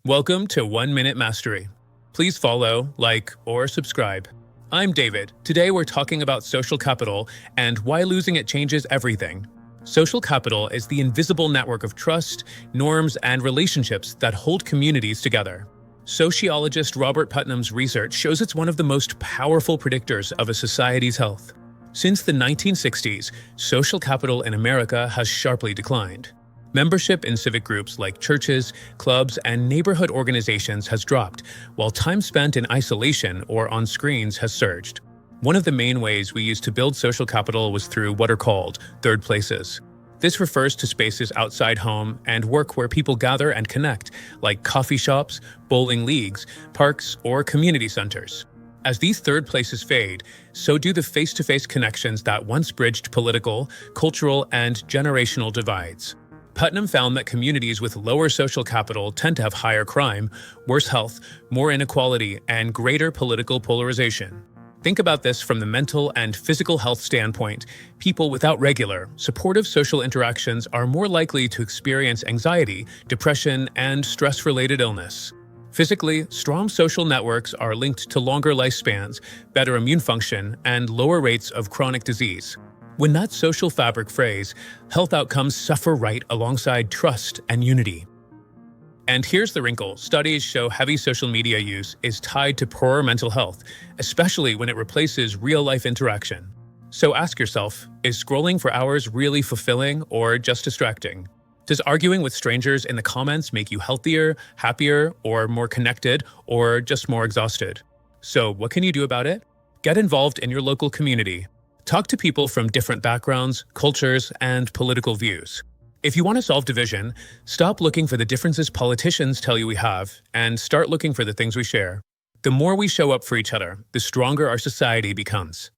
Welcome to 1 Minute Mastery. Please follow, like, or subscribe. I'm David. Today we're talking about social capital and why losing it changes everything. Social capital is the invisible network of trust, norms, and relationships that hold communities together. Sociologist Robert Putnam's research shows it's one of the most powerful predictors of a society's health. Since the 1960s, social capital in America has sharply declined. Membership in civic groups like churches, clubs, and neighborhood organizations has dropped, while time spent in isolation or on screens has surged. One of the main ways we used to build social capital was through what are called third places. This refers to spaces outside home and work where people gather and connect, like coffee shops, bowling leagues, parks, or community centers. As these third places fade, so do the face-to-face connections that once bridged political, cultural, and generational divides. Putnam found that communities with lower social capital tend to have higher crime, worse health, more inequality, and greater political polarization. Think about this from the mental and physical health standpoint. People without regular, supportive social interactions are more likely to experience anxiety, depression, and stress-related illness. Physically, strong social networks are linked to longer lifespans, better immune function, and lower rates of chronic disease. When that social fabric frays, health outcomes suffer right alongside trust and unity. And here's the wrinkle. Studies show heavy social media use is tied to poorer mental health, especially when it replaces real-life interaction. So ask yourself, is scrolling for hours really fulfilling or just distracting? Does arguing with strangers in the comments make you healthier, happier, or more connected, or just more exhausted? So what can you do about it? Get involved in your local community. Talk to people from different backgrounds, cultures, and political views. If you want to solve division, stop looking for the differences politicians tell you we have, and start looking for the things we share. The more we show up for each other, the stronger our society becomes.